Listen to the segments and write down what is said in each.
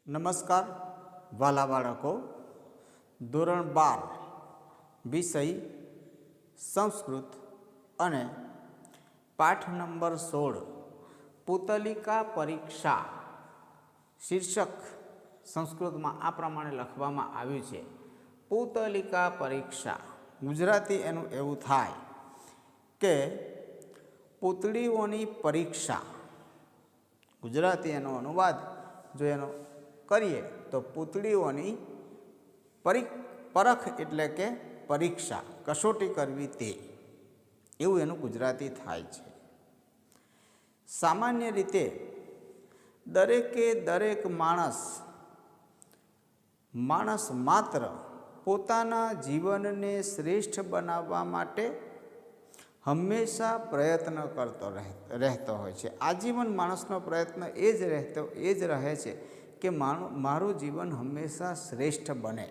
નમસ્કાર વાલા બાળકો, ધોરણ 12 વિષય સંસ્કૃત અને પાઠ નંબર 16 પુતલિકા પરીક્ષા શીર્ષક સંસ્કૃતમાં આ પ્રમાણે લખવામાં આવ્યું છે. પુતલિકા પરીક્ષા. ગુજરાતી એનું એવું થાય કે પૂતળીઓની પરીક્ષા. ગુજરાતી એનો અનુવાદ જો એનો કરીએ તો પૂતળીઓની પરખ એટલે કે પરીક્ષા, કસોટી કરવી તે, એવું એનું ગુજરાતી થાય છે. સામાન્ય રીતે દરેક માણસ માત્ર પોતાના જીવનને શ્રેષ્ઠ બનાવવા માટે હંમેશા પ્રયત્ન કરતો રહેતો હોય છે. આજીવન માણસનો પ્રયત્ન એ જ રહે છે કે મારું જીવન હંમેશા શ્રેષ્ઠ બને,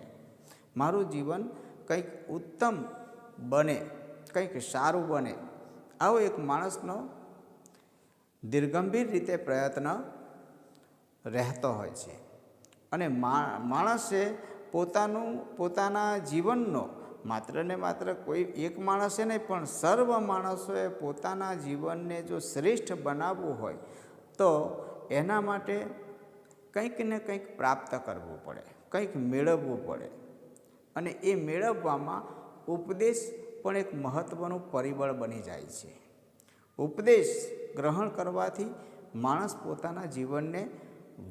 મારું જીવન કંઈક ઉત્તમ બને, કંઈક સારું બને. આવો એક માણસનો દીર્ઘંભીર રીતે પ્રયત્ન રહેતો હોય છે. અને માણસે પોતાના જીવનનો માત્ર ને માત્ર કોઈ એક માણસે નહીં પણ સર્વ માણસોએ પોતાના જીવનને જો શ્રેષ્ઠ બનાવવું હોય તો એના માટે કંઈક ને કંઈક પ્રાપ્ત કરવું પડે, કંઈક મેળવવું પડે. અને એ મેળવવામાં ઉપદેશ પણ એક મહત્ત્વનું પરિબળ બની જાય છે. ઉપદેશ ગ્રહણ કરવાથી માણસ પોતાના જીવનને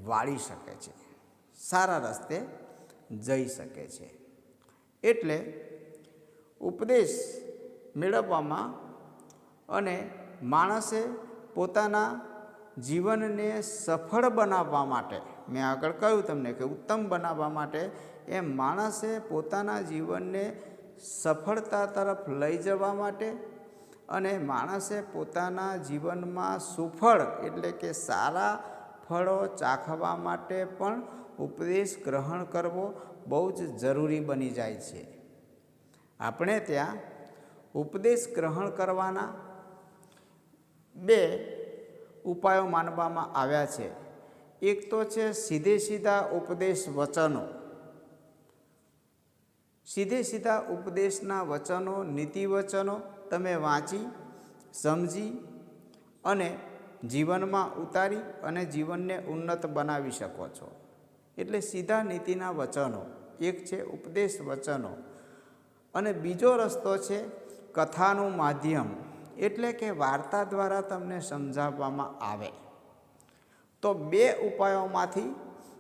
વાળી શકે છે, સારા રસ્તે જઈ શકે છે. એટલે ઉપદેશ મેળવવામાં અને માણસે પોતાના જીવનને સફળ બનાવવા માટે, મેં આગળ કહ્યું તમને કે ઉત્તમ બનાવવા માટે, એમ માણસે પોતાના જીવનને સફળતા તરફ લઈ જવા માટે અને માણસે પોતાના જીવનમાં સુફળ એટલે કે સારા ફળો ચાખવા માટે પણ ઉપદેશ ગ્રહણ કરવો બહુ જ જરૂરી બની જાય છે. આપણે ત્યાં ઉપદેશ ગ્રહણ કરવાના બે ઉપાયો માનવામાં આવ્યા છે. એક તો છે સીધા ઉપદેશ વચનો. સીધા ઉપદેશના વચનો, નીતિ વચનો તમે વાંચી સમજી અને જીવનમાં ઉતારી અને જીવનને ઉન્નત બનાવી શકો છો. એટલે સીધા નીતિના વચનો એક છે ઉપદેશ વચનો. અને બીજો રસ્તો છે કથાનું માધ્યમ, એટલે કે વાર્તા દ્વારા તમને સમજાવવામાં આવે. તો બે ઉપાયોમાંથી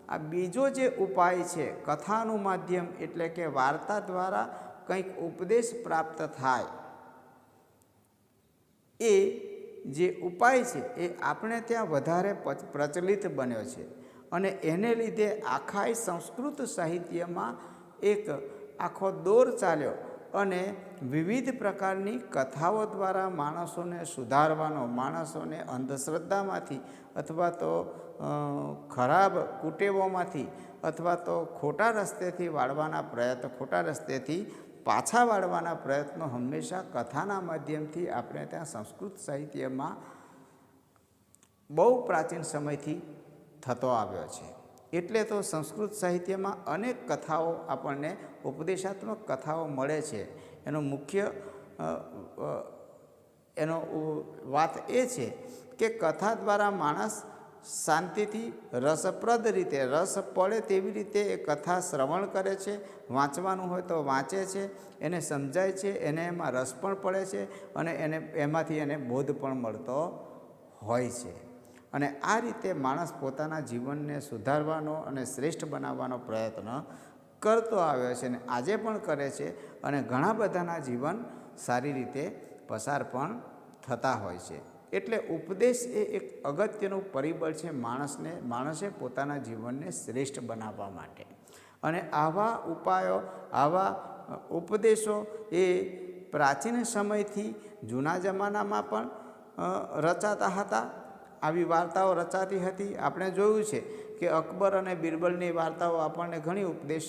આ બીજો જે ઉપાય છે કથાનું માધ્યમ એટલે કે વાર્તા દ્વારા કંઈક ઉપદેશ પ્રાપ્ત થાય, એ જે ઉપાય છે એ આપણે ત્યાં વધારે પ્રચલિત બન્યો છે. અને એને લીધે આખા સંસ્કૃત સાહિત્યમાં એક આખો દોર ચાલ્યો અને વિવિધ પ્રકારની કથાઓ દ્વારા માણસોને સુધારવાનો, માણસોને અંધશ્રદ્ધામાંથી અથવા તો ખરાબ કુટેવોમાંથી અથવા તો ખોટા રસ્તેથી ખોટા રસ્તેથી પાછા વાળવાના પ્રયત્નો હંમેશા કથાના માધ્યમથી આપણે ત્યાં સંસ્કૃત સાહિત્યમાં બહુ પ્રાચીન સમયથી થતો આવ્યો છે. એટલે તો સંસ્કૃત સાહિત્યમાં અનેક કથાઓ આપણને ઉપદેશાત્મક કથાઓ મળે છે. એનો મુખ્ય વાત એ છે કે કથા દ્વારા માણસ શાંતિથી રસપ્રદ રીતે, રસ પડે તેવી રીતે એ કથા શ્રવણ કરે છે. વાંચવાનું હોય તો વાંચે છે, એને સમજાય છે, એને એમાં રસ પણ પડે છે અને એમાંથી એને બોધ પણ મળતો હોય છે. અને આ રીતે માણસ પોતાના જીવનને સુધારવાનો અને શ્રેષ્ઠ બનાવવાનો પ્રયત્ન કરતો આવ્યો છે અને આજે પણ કરે છે. અને ઘણા બધાના જીવન સારી રીતે પસાર પણ થતા હોય છે. એટલે ઉપદેશ એ એક અગત્યનું પરિબળ છે માણસે પોતાના જીવનને શ્રેષ્ઠ બનાવવા માટે. અને આવા ઉપાયો, આવા ઉપદેશો એ પ્રાચીન સમયથી જૂના જમાનામાં પણ રચાતા હતા. આવી વાર્તાઓ રચાતી હતી. આપણે જોયું છે કે અકબર અને બિરબલની વાર્તાઓ આપણને ઘણી ઉપદેશ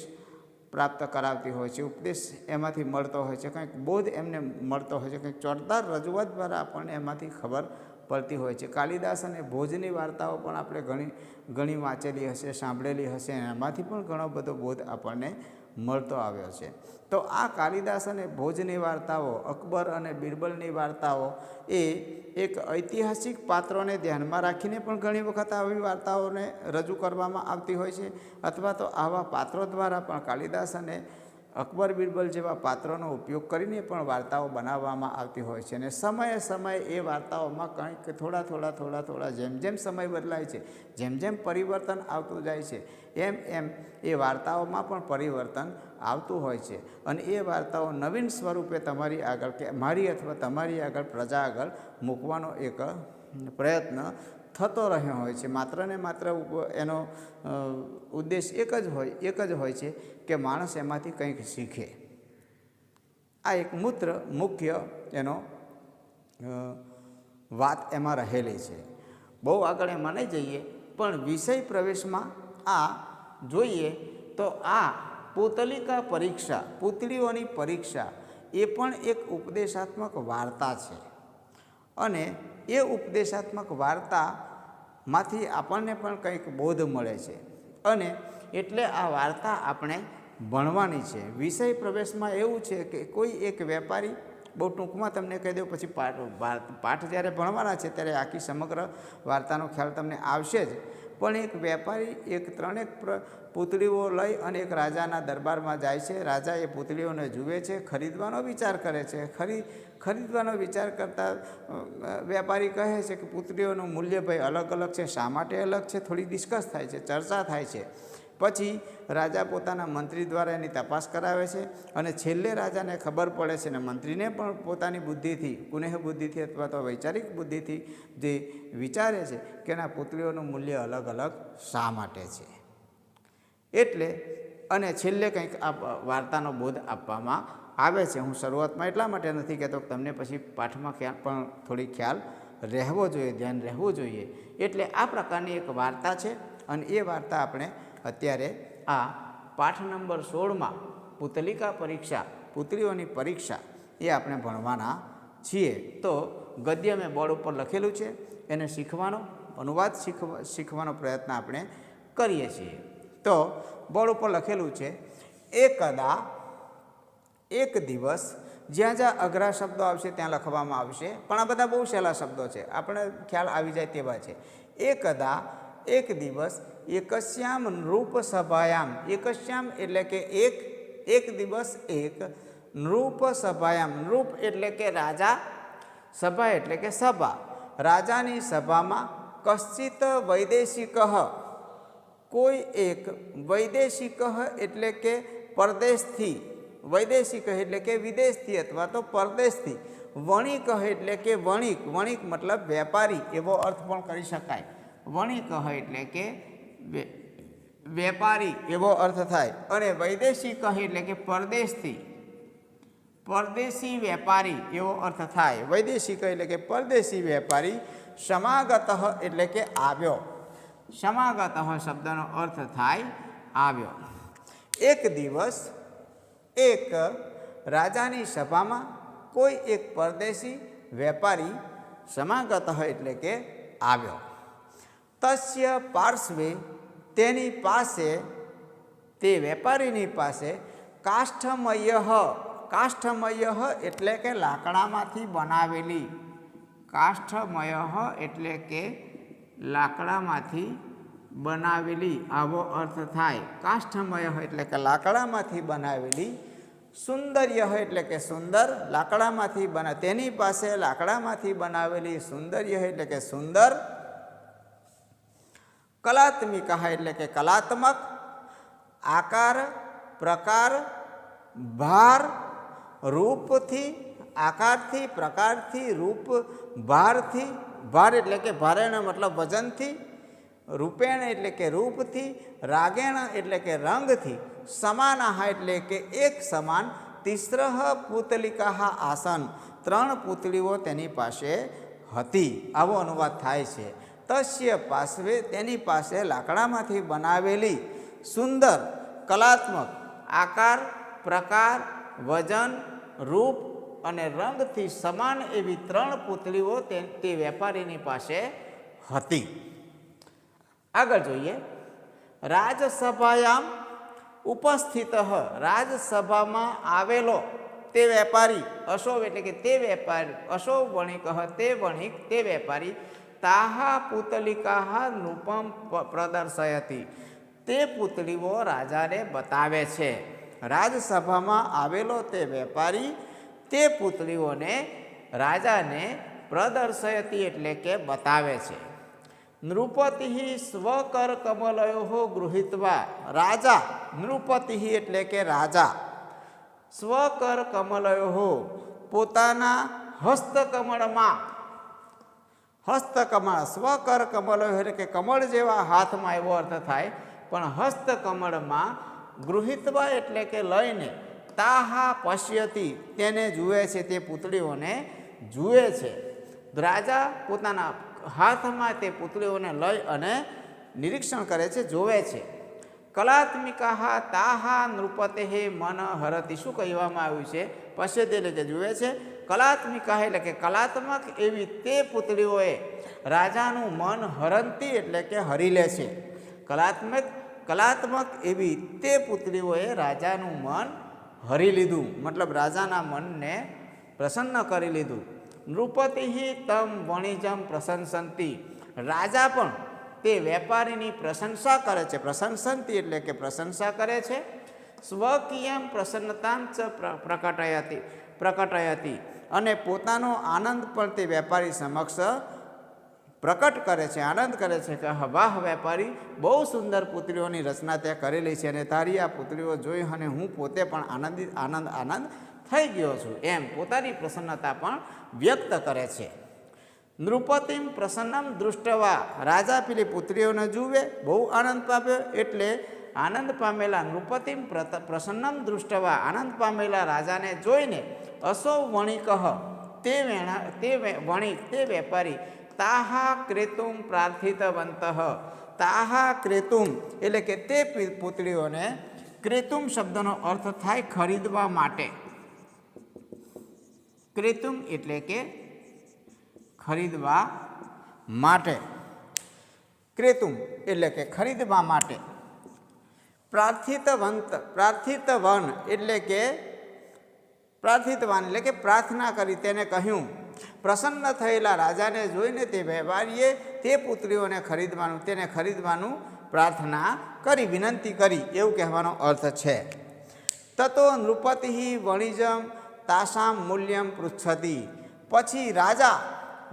પ્રાપ્ત કરાવતી હોય છે, ઉપદેશ એમાંથી મળતો હોય છે, કંઈક બોધ એમને મળતો હોય છે, કંઈક ચોટદાર રજૂઆત દ્વારા આપણને એમાંથી ખબર પડતી હોય છે. કાલિદાસ અને ભોજની વાર્તાઓ પણ આપણે ઘણી વાંચેલી હશે, સાંભળેલી હશે, અને એમાંથી પણ ઘણો બધો બોધ આપણને મળતો આવ્યો છે. તો આ કાલિદાસ અને ભોજની વાર્તાઓ, અકબર અને બિરબલની વાર્તાઓ એ એક ઐતિહાસિક પાત્રોને ધ્યાનમાં રાખીને પણ ઘણી વખત આવી વાર્તાઓને રજૂ કરવામાં આવતી હોય છે, અથવા તો આવા પાત્રો દ્વારા પણ કાલિદાસ અને અકબર બિરબલ જેવા પાત્રોનો ઉપયોગ કરીને પણ વાર્તાઓ બનાવવામાં આવતી હોય છે. અને સમયે સમયે એ વાર્તાઓમાં કંઈક થોડા જેમ સમય બદલાય છે, જેમ પરિવર્તન આવતું જાય છે, એમ એ વાર્તાઓમાં પણ પરિવર્તન આવતું હોય છે. અને એ વાર્તાઓ નવીન સ્વરૂપે તમારી આગળ કે મારી અથવા તમારી આગળ પ્રજા આગળ મૂકવાનો એક પ્રયત્ન થતો રહ્યો હોય છે. માત્ર ને માત્ર એનો ઉદ્દેશ એક જ હોય છે કે માણસ એમાંથી કંઈક શીખે. આ એક મુખ્ય એનો વાત એમાં રહેલી છે. બહુ આગળ એમાં નહીં જઈએ, પણ વિષય પ્રવેશમાં આ જોઈએ તો આ પુતલિકા પરીક્ષા, પુતળીઓની પરીક્ષા એ પણ એક ઉપદેશાત્મક વાર્તા છે. અને એ ઉપદેશાત્મક વાર્તામાંથી આપણને પણ કંઈક બોધ મળે છે. અને એટલે આ વાર્તા આપણે ભણવાની છે. વિષય પ્રવેશમાં એવું છે કે કોઈ એક વેપારી, બહુ ટૂંકમાં તમને કહી દઉં, પછી પાઠ જ્યારે ભણવાના છે ત્યારે આખી સમગ્ર વાર્તાનો ખ્યાલ તમને આવશે જ. પણ એક વેપારી ત્રણેક પૂતળીઓ લઈ અને એક રાજાના દરબારમાં જાય છે. રાજા એ પૂતળીઓને જુએ છે, ખરીદવાનો વિચાર કરે છે. ખરીદવાનો વિચાર કરતાં વેપારી કહે છે કે પૂતળીઓનું મૂલ્ય ભાઈ અલગ છે, શા માટે અલગ છે? થોડી ડિસ્કસ થાય છે, ચર્ચા થાય છે. પછી રાજા પોતાના મંત્રી દ્વારા એની તપાસ કરાવે છે, અને છેલ્લે રાજાને ખબર પડે છે, અને મંત્રીને પણ પોતાની બુદ્ધિથી, કુનેહ બુદ્ધિથી અથવા તો વૈચારિક બુદ્ધિથી જે વિચારે છે કે એના પુતળીઓનું મૂલ્ય અલગ શા માટે છે. એટલે અને છેલ્લે કંઈક આ વાર્તાનો બોધ આપવામાં આવે છે. હું શરૂઆતમાં એટલા માટે નથી કહેતો કે તમને પછી પાઠમાં પણ થોડી ખ્યાલ રહેવો જોઈએ, ધ્યાન રહેવું જોઈએ. એટલે આ પ્રકારની એક વાર્તા છે, અને એ વાર્તા આપણે અત્યારે આ પાઠ નંબર 16માં પુતલિકા પરીક્ષા, પુતળીઓની પરીક્ષા એ આપણે ભણવાના છીએ. તો ગદ્ય મેં બોર્ડ ઉપર લખેલું છે, એને શીખવાનો અનુવાદ શીખવાનો પ્રયત્ન આપણે કરીએ છીએ. તો બોર્ડ ઉપર લખેલું છે, એકદા, એક દિવસ. જ્યાં અઘરા શબ્દો આવશે ત્યાં લખવામાં આવશે, પણ આ બધા બહુ સહેલા શબ્દો છે, આપણે ખ્યાલ આવી જાય તેવા છે. એકદા, એક દિવસ, એકસ્યામ નૃપ સભાયામ. એકસ્યામ એટલે કે એક દિવસ, એક નૃપ સભાયામ. નૃપ એટલે કે રાજા, સભા એટલે કે સભા. રાજાની સભામાં કશ્ચિત વૈદેશિક, કોઈ એક વૈદેશિક એટલે કે પરદેશથી, વૈદેશિક એટલે કે વિદેશથી અથવા તો પરદેશથી, વણિક એટલે કે વણિક મતલબ વેપારી એવો અર્થ પણ કરી શકાય. વણિક એટલે કે વેપારી એવો અર્થ થાય. અને વૈદેશિક એટલે કે પરદેશી વેપારી એવો અર્થ થાય. વૈદેશિક એટલે કે પરદેશી વેપારી. સમાગત એટલે કે આવ્યો. સમાગત શબ્દનો અર્થ થાય આવ્યો. એક દિવસ, એક રાજાની સભામાં કોઈ એક પરદેશી વેપારી સમાગત એટલે કે આવ્યો. તસ્ય પાર્શ્વે, તેની પાસે, તે વેપારીની પાસે, કાષ્ઠમય એટલે કે લાકડામાંથી બનાવેલી, કાષ્ઠમય એટલે કે લાકડામાંથી બનાવેલી આવો અર્થ થાય. કાષ્ઠમય એટલે કે લાકડામાંથી બનાવેલી, સુંદર્ય એટલે કે સુંદર, લાકડામાંથી તેની પાસે લાકડામાંથી બનાવેલી સુંદર્ય એટલે કે સુંદર, કલાત્મિકા એટલે કે કલાત્મક, આકાર, પ્રકાર, ભાર, રૂપથી, આકારથી, પ્રકારથી, રૂપ, ભારથી, ભાર એટલે કે ભારેણ મતલબ વજનથી, રૂપેણ એટલે કે રૂપથી, રાગેણ એટલે કે રંગથી, સમાનાહ એટલે કે એક સમાન, તિસ્રઃ પુતલિકા આસન, 3 પૂતળીઓ તેની પાસે હતી. આવો અનુવાદ થાય છે. તસ્ય પાર્શ્વે, તેની પાસે લાકડામાંથી બનાવેલી સુંદર, કલાત્મક, આકાર, પ્રકાર, વજન, રૂપ અને રંગથી સમાન એવી 3 પૂતળીઓ તે વેપારીની પાસે હતી. આગળ જોઈએ. રાજસભાયામ ઉપસ્થિત, રાજસભામાં આવેલો તે વેપારી, અશોવ એટલે કે તે વેપારી, અશોવ વણિક તે વણિક તે વેપારી, તાહા પુતલિકા નૃપમ પ્રદર્શયતી, તે પુતળીઓ રાજાને બતાવે છે. રાજસભામાં આવેલો તે વેપારી તે પુતળીઓને રાજાને પ્રદર્શયતી એટલે કે બતાવે છે. નૃપતિ સ્વકર કમલયો ગૃહીત્વા, રાજા, નૃપતિ એટલે કે રાજા, સ્વકર કમલયો પોતાના હસ્તકમળમાં, હસ્તકમળ, સ્વકર કમલયો એટલે કે કમળ જેવા હાથમાં એવો અર્થ થાય, પણ હસ્તકમળમાં, ગૃહીત્વા એટલે કે લઈને, તાહા પશ્યતી તેને જુએ છે, તે પુતળીઓને જુએ છે. રાજા પોતાના હાથમાં તે પુતળીઓને લઈ અને નિરીક્ષણ કરે છે, જોવે છે. કલાત્મિકા તાહા નૃપતે મન હરતી, શું કહેવામાં આવ્યું છે? પશ્યતી એટલે કે જુએ છે. કલાત્મિકા એટલે કે કલાત્મક એવી તે પુતળીઓએ રાજાનું મન હરંતી એટલે કે હરી લે છે. કલાત્મક એવી તે પુતળીઓએ રાજાનું મન હરી લીધું, મતલબ રાજાના મનને પ્રસન્ન કરી લીધું. નૃપતિ તમ વણિજમ પ્રશંસંતી, રાજા પણ તે વેપારીની પ્રશંસા કરે છે. પ્રશંસંતી એટલે કે પ્રશંસા કરે છે. સ્વકીયમ પ્રસન્નતાં ચ પ્રકટયતી, અને પોતાનો આનંદ પણ તે વેપારી સમક્ષ પ્રકટ કરે છે, આનંદ કરે છે કે વાહ વેપારી, બહુ સુંદર પુતળીઓની રચના ત્યાં કરેલી છે અને તારી આ પુતળીઓ જોઈ અને હું પોતે પણ આનંદ થઈ ગયો છું, એમ પોતાની પ્રસન્નતા પણ વ્યક્ત કરે છે. નૃપતિમ પ્રસન્નમ દૃષ્ટવા, રાજા પેલી પુત્રીઓને જુએ, બહુ આનંદ પામ્યો, એટલે આનંદ પામેલા નૃપતિમ પ્રસન્નમ દૃષ્ટવા, આનંદ પામેલા રાજાને જોઈને અસૌ વણિક તે વણિક તે વેપારી તાહા ક્રેતુમ પ્રાર્થિતવંત, તાહા ક્રેતુમ એટલે કે તે પુતળીઓને, ક્રેતુમ શબ્દનો અર્થ થાય ખરીદવા માટે. ક્રેતુમ એટલે કે ખરીદવા માટે, ક્રેતુમ એટલે કે ખરીદવા માટે. પ્રાર્થિતવન એટલે કે પ્રાર્થના કરી, તેને કહ્યું. પ્રસન્ન થયેલા રાજાને જોઈને તે વેપારીએ તે પુત્રીઓને ખરીદવાનું પ્રાર્થના કરી, વિનંતી કરી, એવું કહેવાનો અર્થ છે. તતો નૃપતિ વણિજમ તાસામ મૂલ્યમ પૃચ્છતી, પછી રાજા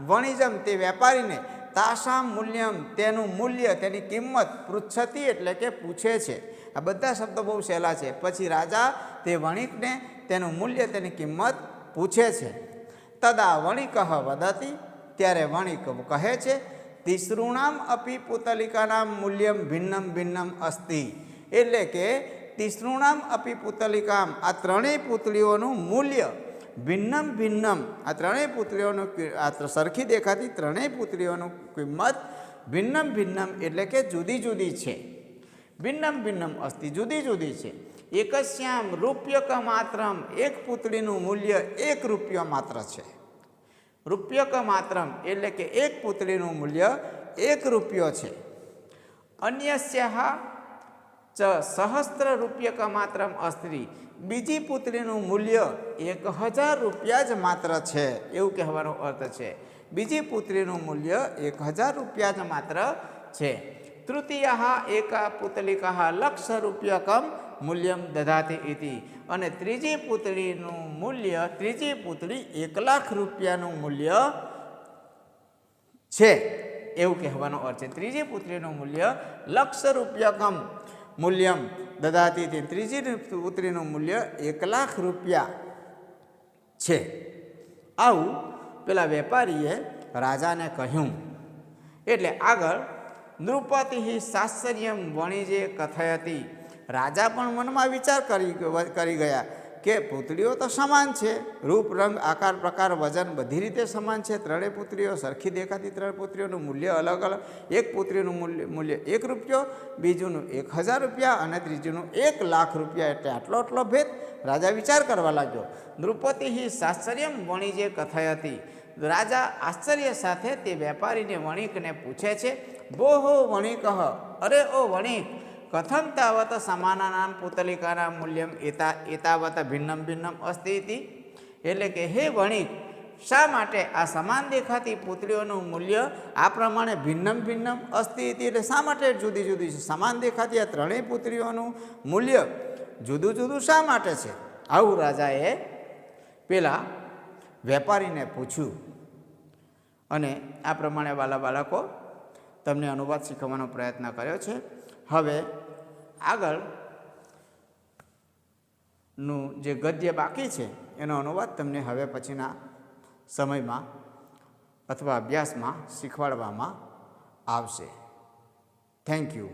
વણિજમ તે વેપારીને તાસામ મૂલ્યમ તેનું મૂલ્ય, તેની કિંમત, પૃચ્છતી એટલે કે પૂછે છે. આ બધા શબ્દો બહુ સહેલા છે. પછી રાજા તે વણિકને તેનું મૂલ્ય, તેની કિંમત પૂછે છે. તદા વણિક વદતી, ત્યારે વણિક કહે છે, તિસૃણામ અપી પુતલિકાનામ મૂલ્યમ ભિન્નમ ભિન્નમ અસ્તિ, એટલે કે તિસૃણામ અપી પુતલિકામ, આ ત્રણેય પુતળીઓનું મૂલ્ય ભિન્નમ ભિન્નમ, આ ત્રણેય પુતળીઓનું, આ સરખી દેખાતી ત્રણેય પુતળીઓનું કિંમત ભિન્નમ ભિન્નમ એટલે કે જુદી જુદી છે. ભિન્નમ ભિન્નમ અસ્તિ, જુદી જુદી છે. એકસ્યામ રૂપ્યક માત્રમ, એક પુતળીનું મૂલ્ય 1 રૂપિયો માત્ર છે. રૂપ્યક માત્રમ એટલે કે એક પુતળીનું મૂલ્ય 1 રૂપિયો છે. અન્યસ્યાહ ચ સહસ્ત્ર રૂપ્યક માત્રમ અસ્તિ, બીજી પુતળીનું મૂલ્ય 1000 રૂપિયા જ માત્ર છે, એવું કહેવાનો અર્થ છે. બીજી પુત્રીનું મૂલ્ય 1000 રૂપિયા જ માત્ર છે. તૃતીયા એકા પુતલિકા લક્ષ રૂપ્યકમ મૂલ્યમ દધાતી ઇતિ, અને ત્રીજી પુતળીનું મૂલ્ય, ત્રીજી પુતળી 1 લાખ રૂપિયાનું મૂલ્ય છે, એવું કહેવાનો અર્થ છે. ત્રીજી પુત્રીનું મૂલ્ય લક્ષ રૂપ્યકમ મૂલ્યમ દધાતી ઇતિ, ત્રીજી પુત્રીનું મૂલ્ય 1 લાખ રૂપિયા છે. આવું પેલા વેપારીએ રાજાને કહ્યું. એટલે આગળ નૃપતિ સાશ્ચર્યમ વણિજે કથયતી, રાજા પણ મનમાં વિચાર કરી ગયા કે પુતળીઓ તો સમાન છે, રૂપ રંગ આકાર પ્રકાર વજન બધી રીતે સમાન છે. ત્રણેય પુત્રીઓ સરખી દેખાતી. ત્રણ પુત્રીઓનું મૂલ્ય અલગ અલગ. એક પુત્રીનું મૂલ્ય 1 રૂપિયો, બીજુંનું 1000 રૂપિયા અને ત્રીજુંનું 1 લાખ રૂપિયા. એટલે આટલો ભેદ. રાજા વિચાર કરવા લાગ્યો. નૃપતિ સાશ્ચર્યમ વણિજે કથયતી. રાજા આશ્ચર્ય સાથે તે વેપારીને વણિકને પૂછે છે, બોહો વણિક, અરે ઓ વણિક, કથમ તાવત સમાનાનામ પુતલિકાના મૂલ્યમ એતાવત ભિન્નમ ભિન્નમ અસ્તિ ઇતિ. એટલે કે હે વણિક, શા માટે આ સમાન દેખાતી પુતળીઓનું મૂલ્ય આ પ્રમાણે ભિન્નમ ભિન્નમ અસ્તિ ઇતિ, એટલે શા માટે જુદી જુદી છે? સમાન દેખાતી આ ત્રણેય પુત્રીઓનું મૂલ્ય જુદું જુદું શા માટે છે? આવું રાજાએ પેલા વેપારીને પૂછ્યું. અને આ પ્રમાણે વાલા બાળકો તમને અનુવાદ શીખવવાનો પ્રયત્ન કર્યો છે. હવે આગળનું જે ગદ્ય બાકી છે એનો અનુવાદ તમને હવે પછીના સમયમાં અથવા અભ્યાસમાં શીખવાડવામાં આવશે. Thank you.